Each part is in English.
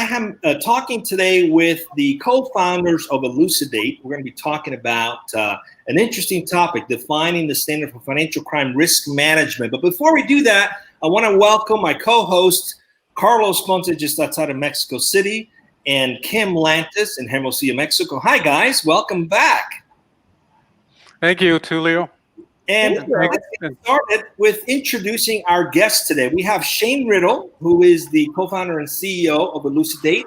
am talking today with the co-founders of Elucidate. We're going to be talking about an interesting topic, defining the standard for financial crime risk management. But before we do that, I want to welcome my co-host, Carlos Ponte, just outside of Mexico City, and Kim Lantis in Hermosillo, Mexico. Hi, guys. Welcome back. Thank you, Tulio. And let's get started with introducing our guest today. We have Shane Riedel, who is the co-founder and CEO of Elucidate,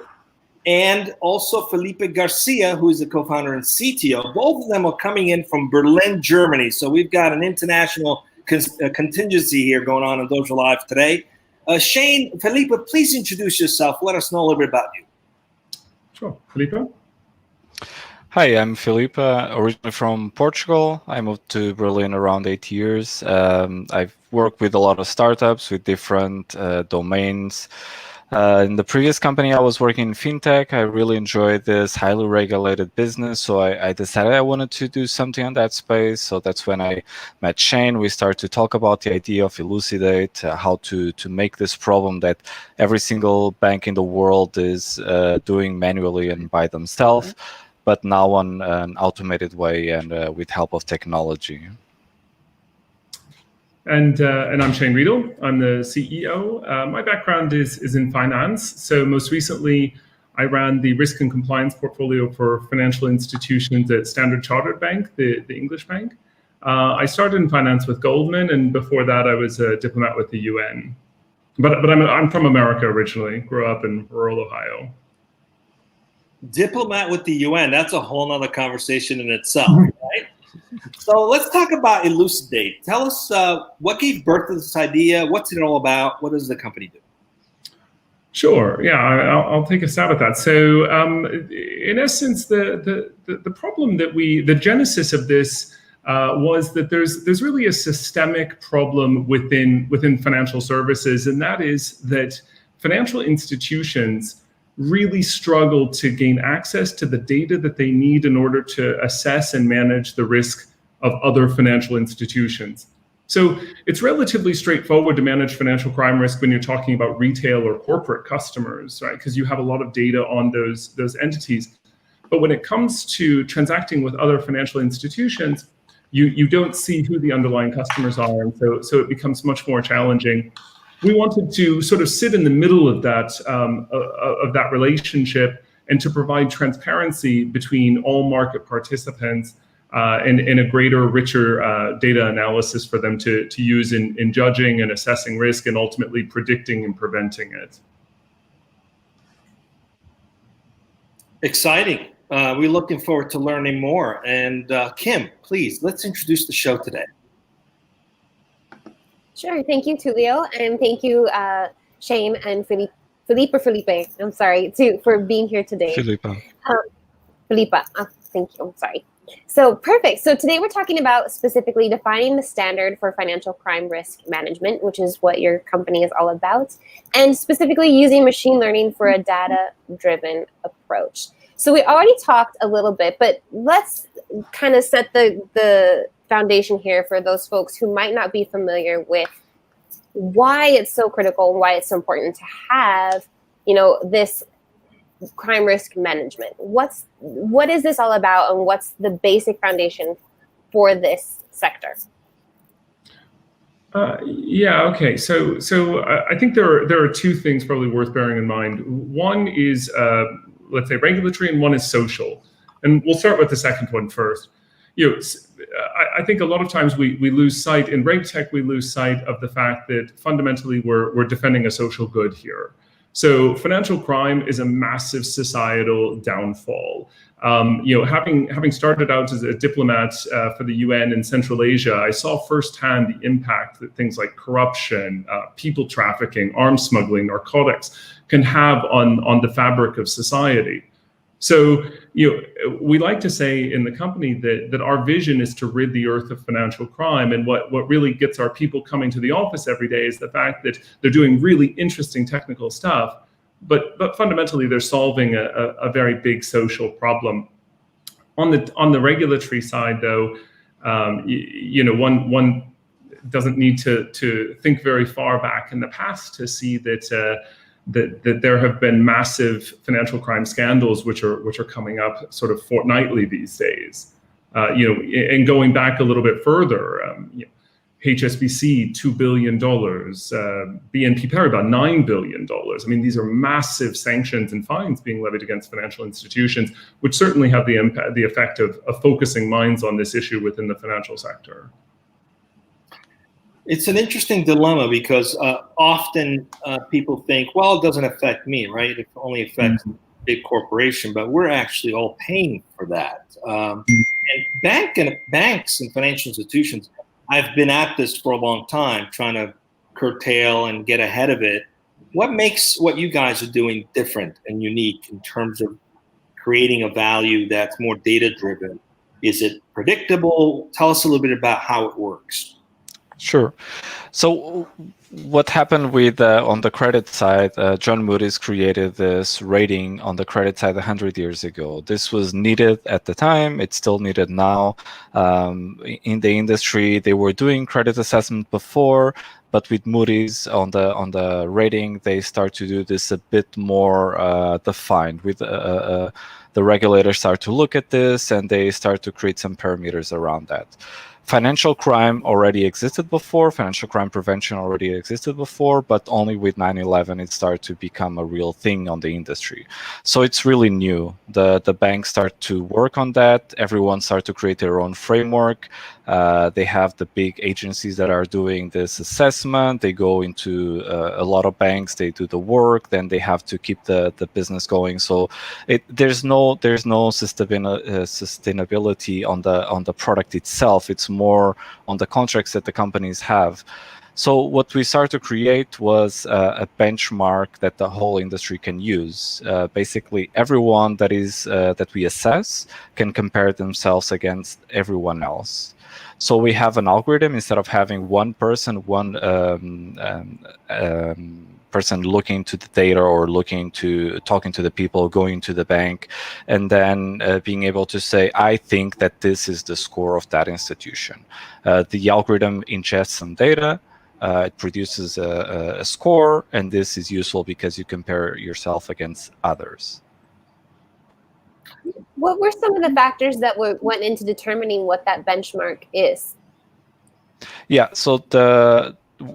and also Filipe Garcia, who is the co-founder and CTO. Both of them are coming in from Berlin, Germany. So we've got an international contingency here going on DojoLIVE today. Shane, Filipe, please introduce yourself. Let us know a little bit about you. Sure. Filipe? Hi, I'm Filipe, originally from Portugal. I moved to Berlin around 8 years. I've worked with a lot of startups with different domains. In the previous company, I was working in fintech. I really enjoyed this highly regulated business, so I decided I wanted to do something in that space. So that's when I met Shane. We started to talk about the idea of Elucidate, how to make this problem that every single bank in the world is doing manually and by themselves, but now on an automated way and with help of technology. And I'm Shane Riedel. I'm the CEO. My background is in finance. So most recently, I ran the risk and compliance portfolio for financial institutions at Standard Chartered Bank, the English bank. I started in finance with Goldman, and before that, I was a diplomat with the UN. But I'm from America originally. Grew up in rural Ohio. Diplomat with the UN, that's a whole nother conversation in itself, right? So let's talk about Elucidate. Tell us what gave birth to this idea, what's it all about, what does the company do? Sure, yeah, I'll take a stab at that. So in essence, the problem that the genesis of this was that there's really a systemic problem within financial services, and that is that financial institutions really struggle to gain access to the data that they need in order to assess and manage the risk of other financial institutions. So it's relatively straightforward to manage financial crime risk when you're talking about retail or corporate customers, right? Because you have a lot of data on those entities. But when it comes to transacting with other financial institutions, you don't see who the underlying customers are, and so it becomes much more challenging. We wanted to sort of sit in the middle of that relationship and to provide transparency between all market participants and a greater, richer data analysis for them to use in judging and assessing risk and ultimately predicting and preventing it. Exciting. We're looking forward to learning more. And Kim, please, let's introduce the show today. Sure. Thank you, Tulio, and thank you, Shane and Filipe. I'm sorry, for being here today. Filipe. Filipe. Thank you. I'm sorry. So perfect. So today we're talking about specifically defining the standard for financial crime risk management, which is what your company is all about, and specifically using machine learning for a data-driven approach. So we already talked a little bit, but let's kind of set the foundation here for those folks who might not be familiar with why it's so critical and why it's so important to have, this crime risk management. What is this all about, and what's the basic foundation for this sector? Yeah. Okay. So I think there are two things probably worth bearing in mind. One is let's say regulatory, and one is social. And we'll start with the second one first. I think a lot of times we lose sight in reg tech. We lose sight of the fact that fundamentally we're defending a social good here. So financial crime is a massive societal downfall. Having started out as a diplomat for the UN in Central Asia, I saw firsthand the impact that things like corruption, people trafficking, arms smuggling, narcotics can have on the fabric of society. So, we like to say in the company that our vision is to rid the earth of financial crime. And what really gets our people coming to the office every day is the fact that they're doing really interesting technical stuff, but fundamentally they're solving a very big social problem. On the regulatory side, though, one doesn't need to think very far back in the past to see that that there have been massive financial crime scandals which are coming up sort of fortnightly these days. And going back a little bit further, HSBC $2 billion, BNP Paribas $9 billion. I mean, these are massive sanctions and fines being levied against financial institutions, which certainly have the effect of focusing minds on this issue within the financial sector. It's an interesting dilemma because often people think, well, it doesn't affect me, right? It only affects a big corporation, but we're actually all paying for that. And banks and financial institutions, I've been at this for a long time, trying to curtail and get ahead of it. What makes what you guys are doing different and unique in terms of creating a value that's more data-driven? Is it predictable? Tell us a little bit about how it works. Sure. So what happened with on the credit side, John Moody's created this rating on the credit side 100 years ago. This was needed at the time. It's still needed now. In the industry, they were doing credit assessment before, but with Moody's on the rating, they start to do this a bit more defined. With the regulators start to look at this, and they start to create some parameters around that. Financial crime already existed before, financial crime prevention already existed before, but only with 9/11 it started to become a real thing on the industry. So it's really new. The banks start to work on that. Everyone starts to create their own framework. They have the big agencies that are doing this assessment. They go into a lot of banks, they do the work, then they have to keep the business going. So there's no sustainability on the product itself. It's more on the contracts that the companies have. So what we started to create was a benchmark that the whole industry can use. Basically, everyone that we assess can compare themselves against everyone else. So we have an algorithm. Instead of having one person, person looking to the data or talking to the people, going to the bank, and then being able to say, I think that this is the score of that institution. The algorithm ingests some data. It produces a score, and this is useful because you compare yourself against others. What were some of the factors that went into determining what that benchmark is? Yeah, so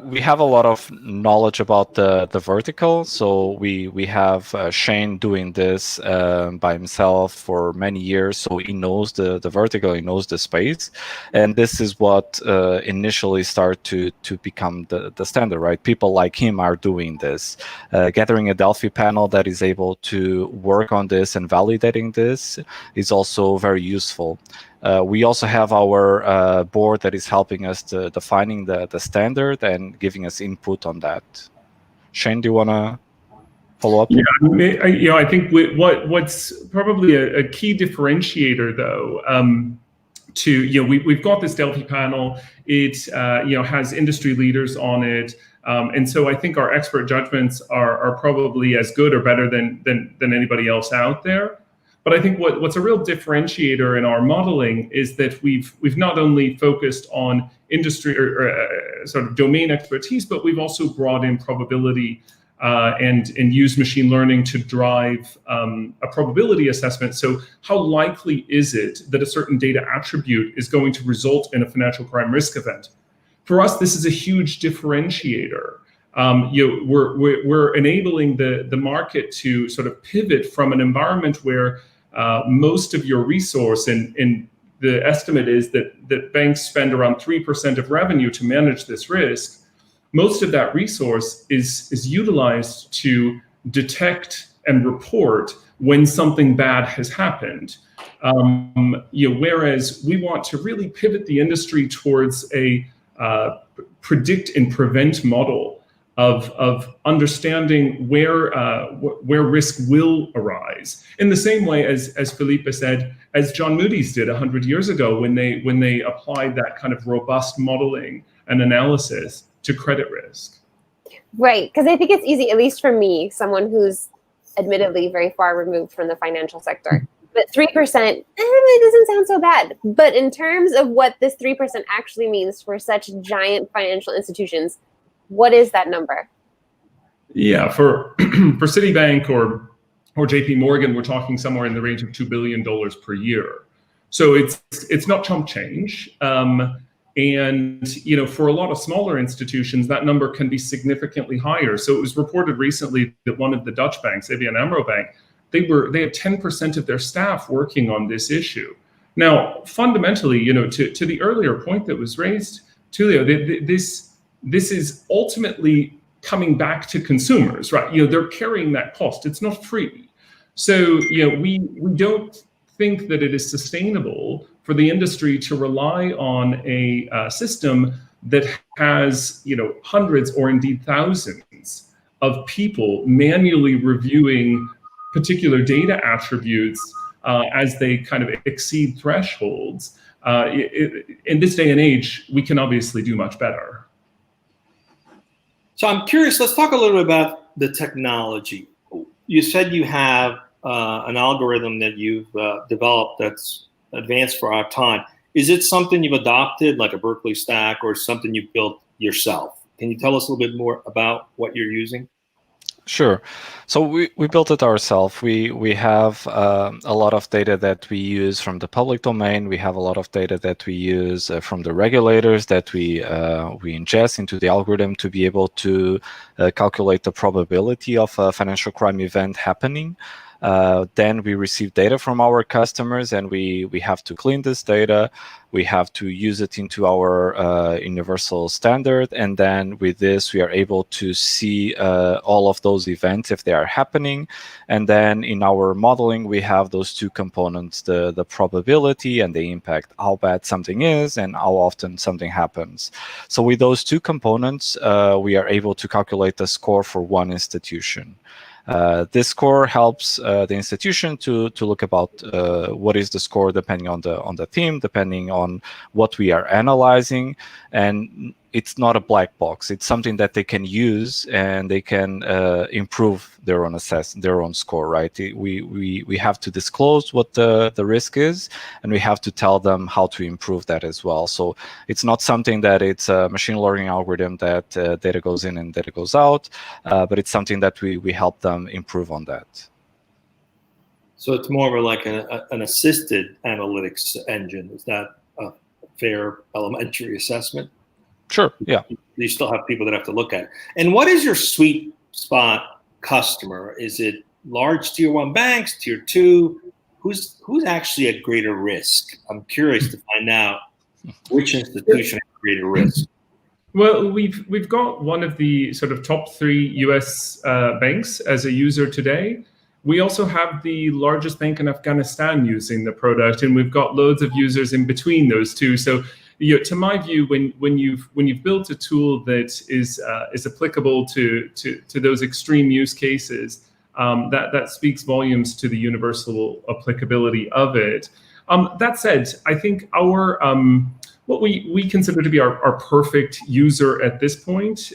we have a lot of knowledge about the vertical. So we have Shane doing this by himself for many years. So he knows the vertical, he knows the space. And this is what initially started to become the standard, right? People like him are doing this. Gathering a Delphi panel that is able to work on this and validating this is also very useful. We also have our board that is helping us to defining the standard and giving us input on that. Shane, do you want to follow up? Yeah, I think what's probably a key differentiator, though, we've got this Delphi panel. It has industry leaders on it, and so I think our expert judgments are probably as good or better than anybody else out there. But I think what's a real differentiator in our modeling is that we've not only focused on industry or sort of domain expertise, but we've also brought in probability and used machine learning to drive a probability assessment. So how likely is it that a certain data attribute is going to result in a financial crime risk event? For us, this is a huge differentiator. We're enabling the market to sort of pivot from an environment where most of your resource, and the estimate is that banks spend around 3% of revenue to manage this risk. Most of that resource is utilized to detect and report when something bad has happened. Whereas we want to really pivot the industry towards a predict and prevent model of understanding where risk will arise, in the same way as Filipe said, as John Moody's did 100 years ago when they applied that kind of robust modeling and analysis to credit risk. Right, because I think it's easy, at least for me, someone who's admittedly very far removed from the financial sector. But 3%, it doesn't sound so bad. But in terms of what this 3% actually means for such giant financial institutions, what is that number? Yeah, for for Citibank or JP Morgan, we're talking somewhere in the range of $2 billion per year. So it's not chump change. And for a lot of smaller institutions, that number can be significantly higher. So it was reported recently that one of the Dutch banks, ABN AMRO Bank, they had 10% of their staff working on this issue. Now, fundamentally, to the earlier point that was raised, Tulio, this is ultimately coming back to consumers, right? They're carrying that cost. It's not free. So, we don't think that it is sustainable for the industry to rely on a system that has, hundreds or indeed thousands of people manually reviewing particular data attributes as they kind of exceed thresholds. In this day and age, we can obviously do much better. So I'm curious, let's talk a little bit about the technology. You said you have an algorithm that you've developed that's advanced for our time. Is it something you've adopted, like a Berkeley stack, or something you built yourself? Can you tell us a little bit more about what you're using? Sure. So we built it ourselves. We have a lot of data that we use from the public domain. We have a lot of data that we use from the regulators that we ingest into the algorithm to be able to calculate the probability of a financial crime event happening. Then we receive data from our customers, and we have to clean this data. We have to use it into our universal standard, and then with this we are able to see all of those events if they are happening. And then in our modeling we have those two components, the probability and the impact, how bad something is and how often something happens. So with those two components we are able to calculate the score for one institution. This score helps the institution to look about what is the score depending on the theme, depending on what we are analyzing, and it's not a black box. It's something that they can use and they can improve their own score. Right? We have to disclose what the risk is, and we have to tell them how to improve that as well. So it's not something that it's a machine learning algorithm that data goes in and data goes out, but it's something that we help them improve on that. So it's more of like an assisted analytics engine. Is that a fair elementary assessment? Sure, yeah. You still have people that have to look at it. And what is your sweet spot customer? Is it large tier 1 banks, tier 2? Who's actually at greater risk? I'm curious to find out which institution has greater risk. Well, we've got one of the sort of top 3 US banks as a user today. We also have the largest bank in Afghanistan using the product, and we've got loads of users in between those two. So, to my view, when you've built a tool that is applicable to those extreme use cases, that speaks volumes to the universal applicability of it. That said, I think our what we consider to be our perfect user at this point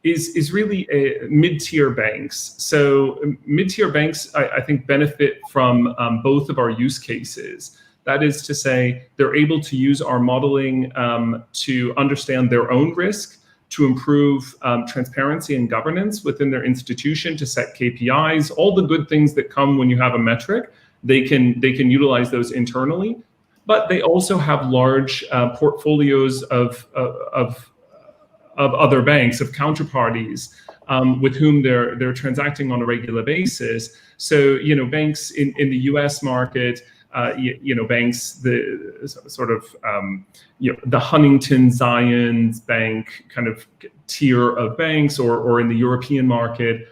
is really mid-tier banks. So mid-tier banks, I think, benefit from both of our use cases. That is to say, they're able to use our modeling to understand their own risk, to improve transparency and governance within their institution, to set KPIs, all the good things that come when you have a metric. They can utilize those internally, but they also have large portfolios of other banks, of counterparties with whom they're transacting on a regular basis. So banks in the U.S. market. Banks, the sort of, the Huntington, Zions Bank kind of tier of banks, or in the European market,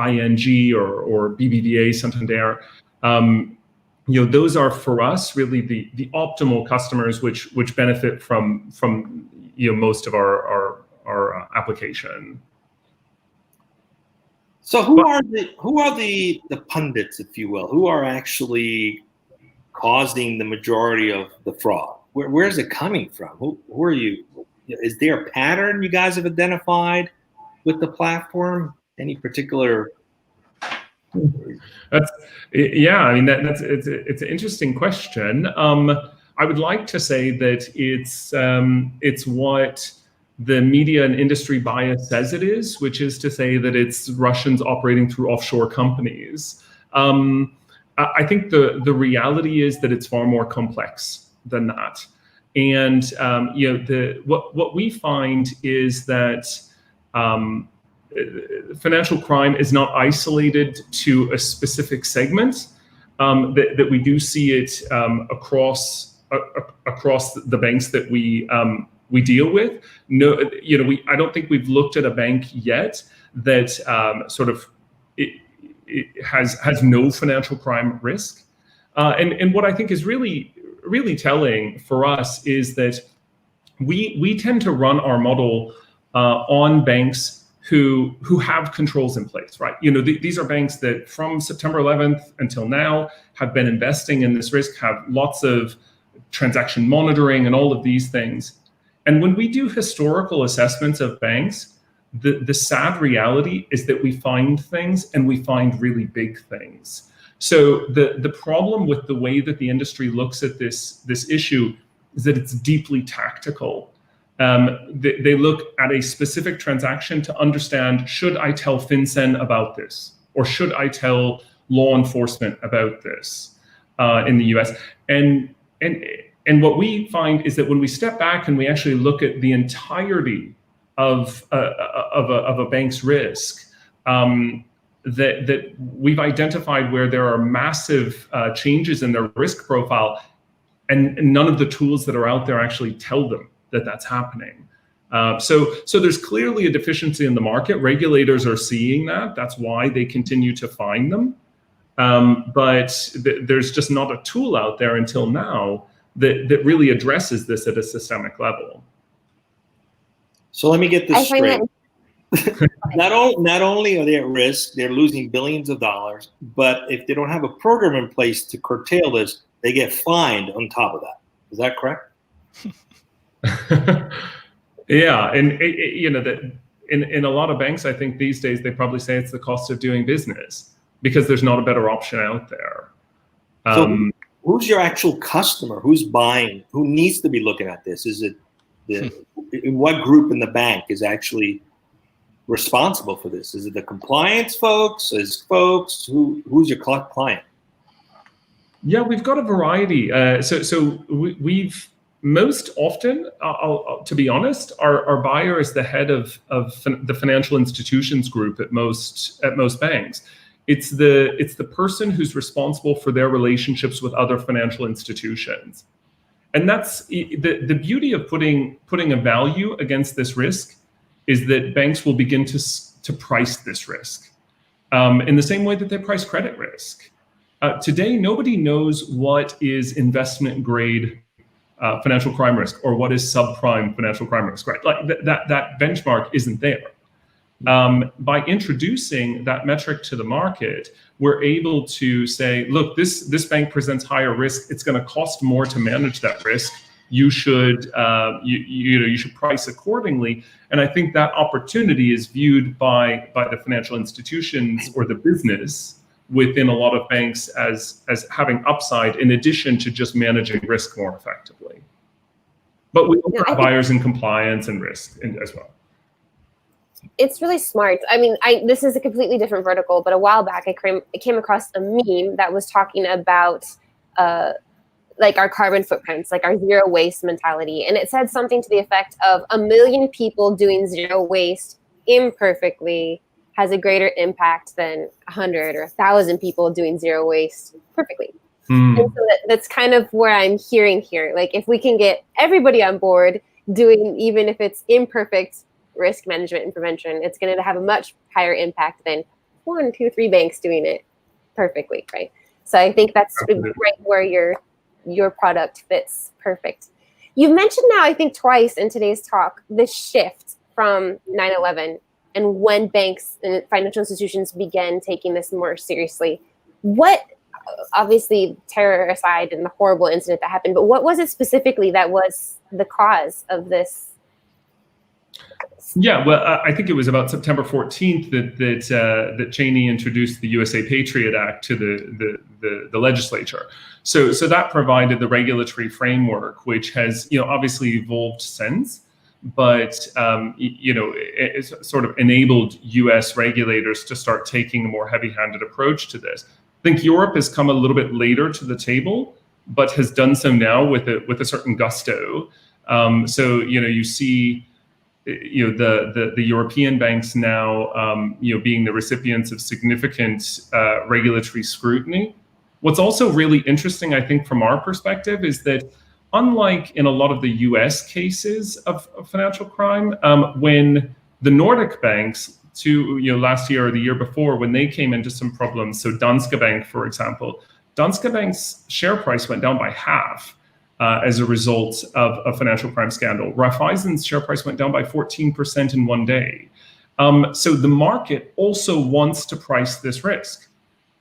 ING or BBVA, Santander. Those are for us really the optimal customers, which benefit from most of our application. So who are the pundits, if you will? Who are actually causing the majority of the fraud? Where is it coming from? Who are you? Is there a pattern you guys have identified with the platform? Any particular? It's an interesting question. I would like to say that it's what the media and industry bias says it is, which is to say that it's Russians operating through offshore companies. I think the reality is that it's far more complex than that. And what we find is that financial crime is not isolated to a specific segment. That we do see it across the banks that we deal with. No, I don't think we've looked at a bank yet that it has no financial crime risk. And what I think is really telling for us is that we tend to run our model on banks who have controls in place, right? These are banks that from September 11th until now have been investing in this risk, have lots of transaction monitoring and all of these things. And when we do historical assessments of banks, the sad reality is that we find things, and we find really big things. So the problem with the way that the industry looks at this issue is that it's deeply tactical. They look at a specific transaction to understand, should I tell FinCEN about this? Or should I tell law enforcement about this in the US? And what we find is that when we step back and we actually look at the entirety of a bank's risk, that we've identified where there are massive changes in their risk profile, and none of the tools that are out there actually tell them that that's happening. So there's clearly a deficiency in the market. Regulators are seeing that. That's why they continue to fine them. But there's just not a tool out there until now that really addresses this at a systemic level. So let me get this straight. Not only are they at risk, they're losing billions of dollars, but if they don't have a program in place to curtail this, they get fined on top of that. Is that correct? Yeah, and that in a lot of banks, I think these days they probably say it's the cost of doing business because there's not a better option out there. So who's your actual customer? Who's buying? Who needs to be looking at this? Is it what group in the bank is actually responsible for this? Is it the compliance folks? Who's your client? Yeah, we've got a variety. So we've most often, to be honest, our buyer is the head of the financial institutions group at most banks. It's the person who's responsible for their relationships with other financial institutions. And that's the beauty of putting a value against this risk, is that banks will begin to price this risk in the same way that they price credit risk. Today, nobody knows what is investment grade financial crime risk or what is subprime financial crime risk, right? Like that benchmark isn't there. By introducing that metric to the market, we're able to say, look, this bank presents higher risk. It's going to cost more to manage that risk. You should you should price accordingly. And I think that opportunity is viewed by the financial institutions or the business within a lot of banks as having upside in addition to just managing risk more effectively. But we also have buyers in compliance and risk as well. It's really smart. I mean, this is a completely different vertical, but a while back I came across a meme that was talking about like our carbon footprints, like our zero waste mentality. And it said something to the effect of 1 million people doing zero waste imperfectly has a greater impact than 100 or 1,000 people doing zero waste perfectly. And so that's kind of where I'm hearing here. Like if we can get everybody on board doing, even if it's imperfect, risk management and prevention, it's going to have a much higher impact than 1, 2, 3 banks doing it perfectly, right? So I think that's right where your product fits perfect. You've mentioned now, I think twice in today's talk, the shift from 9/11 and when banks and financial institutions began taking this more seriously. What, obviously terror aside and the horrible incident that happened, but what was it specifically that was the cause of this? Yeah, well, I think it was about September 14th that Cheney introduced the USA Patriot Act to the legislature. So that provided the regulatory framework, which has obviously evolved since. but it's sort of enabled U.S. regulators to start taking a more heavy-handed approach to this. I think Europe has come a little bit later to the table, but has done so now with a certain gusto. So you see the European banks now being the recipients of significant regulatory scrutiny. What's also really interesting, I think, from our perspective, is that unlike in a lot of the US cases of financial crime, when the Nordic banks last year or the year before, when they came into some problems, so Danske Bank, for example, Danske Bank's share price went down by half as a result of a financial crime scandal. Raiffeisen's share price went down by 14% in one day. So the market also wants to price this risk.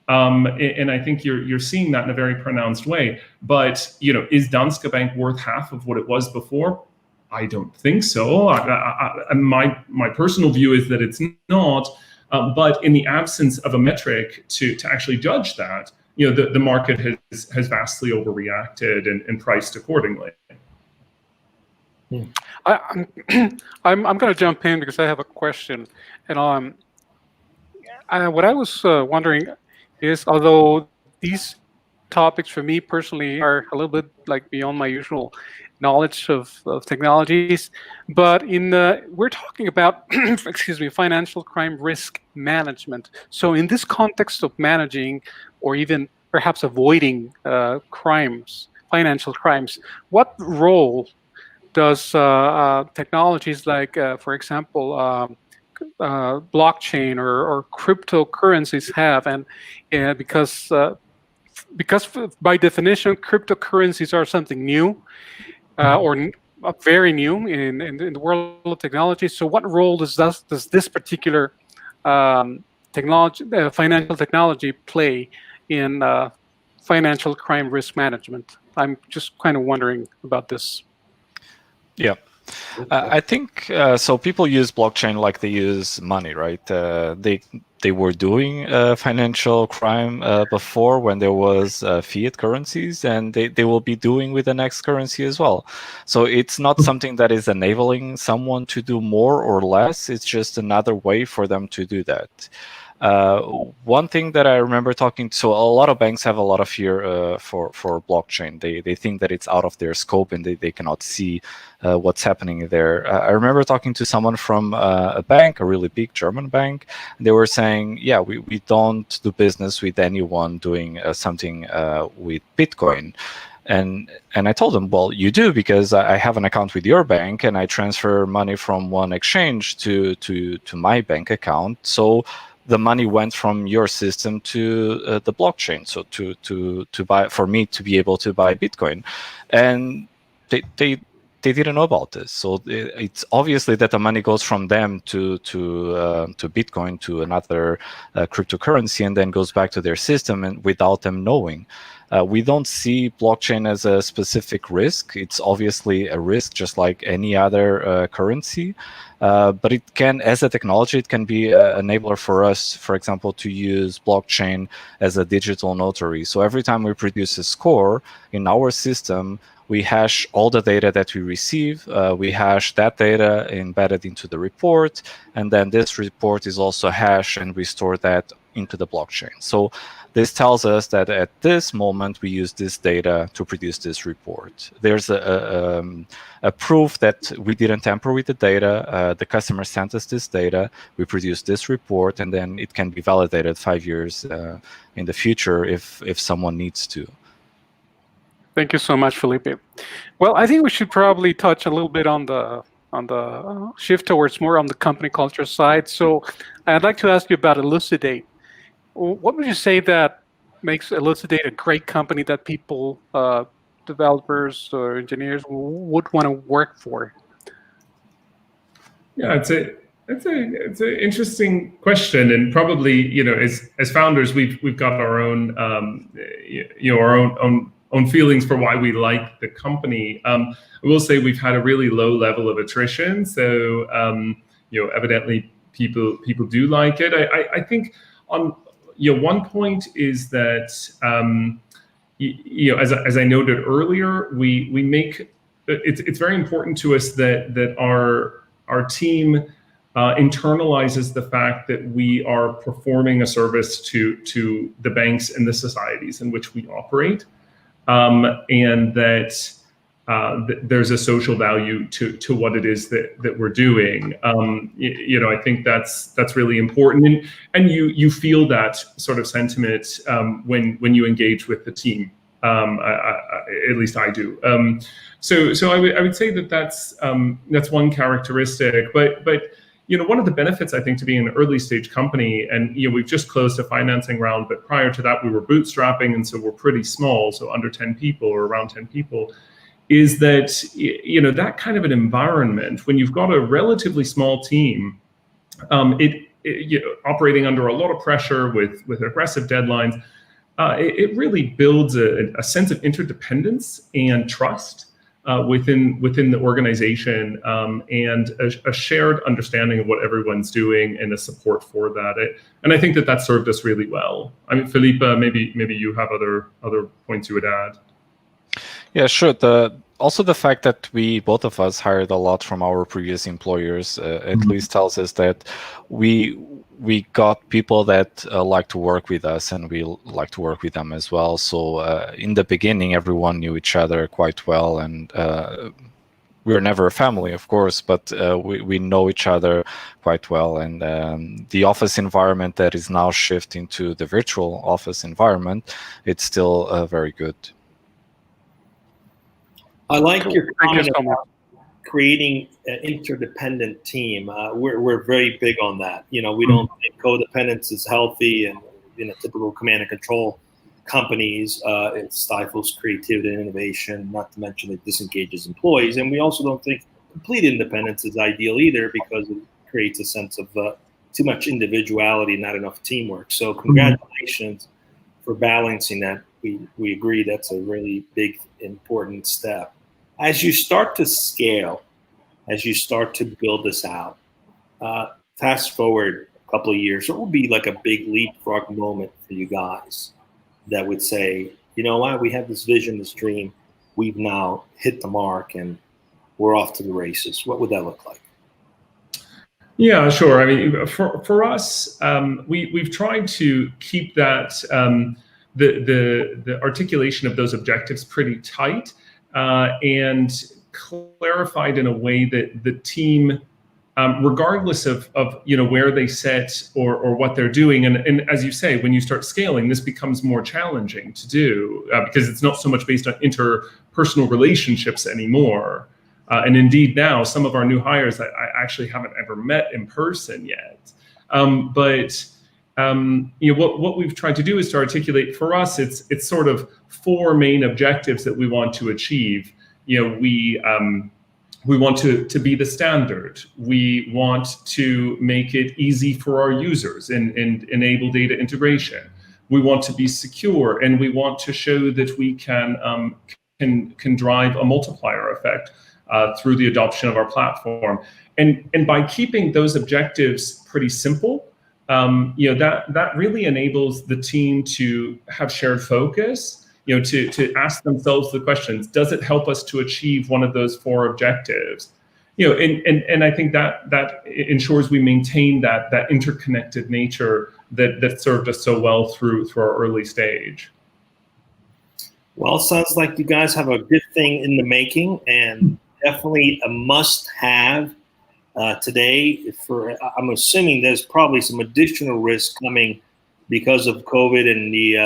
And I think you're seeing that in a very pronounced way. But is Danske Bank worth half of what it was before? I don't think so. My personal view is that it's not. But in the absence of a metric to actually judge that, the market has vastly overreacted and priced accordingly. I'm going to jump in because I have a question. And what I was wondering is, although these topics for me personally are a little bit like beyond my usual knowledge of technologies, but we're talking about financial crime risk management. So in this context of managing or even perhaps avoiding financial crimes, what role does technologies like, for example, blockchain or cryptocurrencies have? And because by definition, cryptocurrencies are something new, or very new in the world of technology. So what role does this particular financial technology play in financial crime risk management? I'm just kind of wondering about this. Yeah. I think so. People use blockchain like they use money, right? They were doing financial crime before when there was fiat currencies, and they will be doing with the next currency as well. So it's not something that is enabling someone to do more or less. It's just another way for them to do that. One thing that I remember so a lot of banks have a lot of fear for blockchain. They think that it's out of their scope and they cannot see what's happening there. I remember talking to someone from a bank, a really big German bank. And they were saying, yeah, we don't do business with anyone doing something with Bitcoin. And I told them, well, you do, because I have an account with your bank and I transfer money from one exchange to my bank account. So the money went from your system to the blockchain, so to buy, for me to be able to buy Bitcoin, and they didn't know about this. So it's obviously that the money goes from them to Bitcoin, to another cryptocurrency, and then goes back to their system, and without them knowing. We don't see blockchain as a specific risk. It's obviously a risk, just like any other currency. But it can, as a technology, it can be an enabler for us, for example, to use blockchain as a digital notary. So every time we produce a score in our system, we hash all the data that we receive. We hash that data embedded into the report, and then this report is also hashed, and we store that into the blockchain. So this tells us that at this moment we use this data to produce this report. There's a proof that we didn't tamper with the data. The customer sent us this data. We produced this report, and then it can be validated 5 years in the future if someone needs to. Thank you so much, Filipe. Well, I think we should probably touch a little bit on the shift towards more on the company culture side. So I'd like to ask you about Elucidate. What would you say that makes Elucidate a great company that people, developers or engineers, would want to work for? Yeah, it's an interesting question, and probably as founders we've got our own our own feelings for why we like the company. I will say we've had a really low level of attrition, so evidently people do like it. I think on one point is that as I noted earlier, we make it's very important to us that our team internalizes the fact that we are performing a service to the banks and the societies in which we operate, and that there's a social value to what it is that we're doing. I think that's really important, and you feel that sort of sentiment when you engage with the team. At least I do. So I would say that's one characteristic, but one of the benefits I think to being an early stage company, and we've just closed a financing round, but prior to that we were bootstrapping, and so we're pretty small, so under 10 people or around 10 people, is that that kind of an environment when you've got a relatively small team, operating under a lot of pressure with aggressive deadlines, it really builds a sense of interdependence and trust within the organization, and a shared understanding of what everyone's doing and a support for that. And I think that served us really well. I mean, Filipe, maybe you have other points you would add. Yeah, sure. Also the fact that we, both of us, hired a lot from our previous employers at least tells us that we got people that like to work with us, and we like to work with them as well. So in the beginning, everyone knew each other quite well, and we were never a family, of course, but we know each other quite well. And the office environment that is now shifting to the virtual office environment, it's still very good. I like your comment so much. about creating an interdependent team. We're very big on that. We don't think codependence is healthy, and in a typical command and control companies, it stifles creativity and innovation, not to mention it disengages employees. And we also don't think complete independence is ideal either, because it creates a sense of too much individuality, not enough teamwork. So congratulations for balancing that. We agree that's a really big, important step. As you start to scale, as you start to build this out, fast forward a couple of years, what would be like a big leapfrog moment for you guys that would say, you know what, we have this vision, this dream, we've now hit the mark and we're off to the races? What would that look like? Yeah, sure. I mean, for us, we've tried to keep that the articulation of those objectives pretty tight, and clarified in a way that the team, regardless of where they sit or what they're doing, and as you say, when you start scaling, this becomes more challenging to do, because it's not so much based on interpersonal relationships anymore. And indeed now, some of our new hires I actually haven't ever met in person yet. But what we've tried to do is to articulate, for us, it's sort of 4 main objectives that we want to achieve. We want to be the standard. We want to make it easy for our users and enable data integration. We want to be secure, and we want to show that we can drive a multiplier effect through the adoption of our platform. And by keeping those objectives pretty simple, that really enables the team to have shared focus, to ask themselves the questions: does it help us to achieve one of those 4 objectives? And I think that ensures we maintain that interconnected nature that served us so well through our early stage. Well, it sounds like you guys have a good thing in the making, and definitely a must-have today. I'm assuming there's probably some additional risk coming because of COVID and the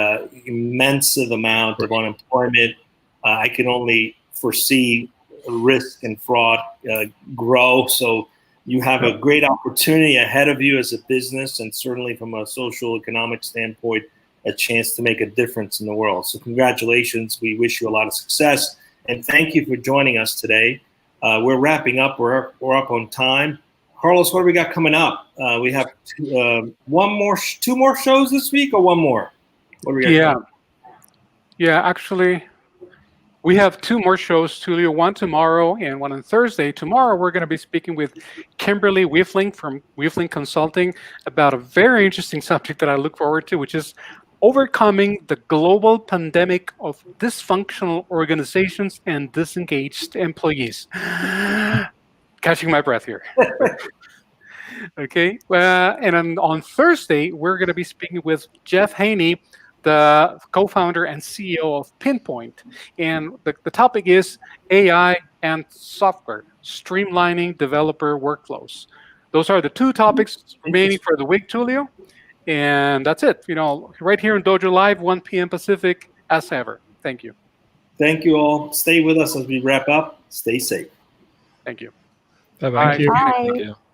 immense amount of unemployment. I can only foresee risk and fraud grow. So you have a great opportunity ahead of you as a business, and certainly from a social economic standpoint, a chance to make a difference in the world. So congratulations. We wish you a lot of success, and thank you for joining us today. We're wrapping up. We're up on time. Carlos, what do we got coming up? We have 2 more shows this week, or 1 more? What do we got? Yeah. Actually, we have 2 more shows, Tulio. 1 tomorrow and 1 on Thursday. Tomorrow, we're going to be speaking with Kimberly Wiefling from Wiefling Consulting about a very interesting subject that I look forward to, which is overcoming the global pandemic of dysfunctional organizations and disengaged employees. Catching my breath here. Okay. And on Thursday, we're going to be speaking with Jeff Haney, the co-founder and CEO of Pinpoint. And the topic is AI and software, streamlining developer workflows. Those are the two topics remaining for the week, Tulio. And that's it. Right here in Dojo Live, 1 p.m. Pacific, as ever. Thank you. Thank you all. Stay with us as we wrap up. Stay safe. Thank you. Bye-bye. Thank you. Bye. Thank you.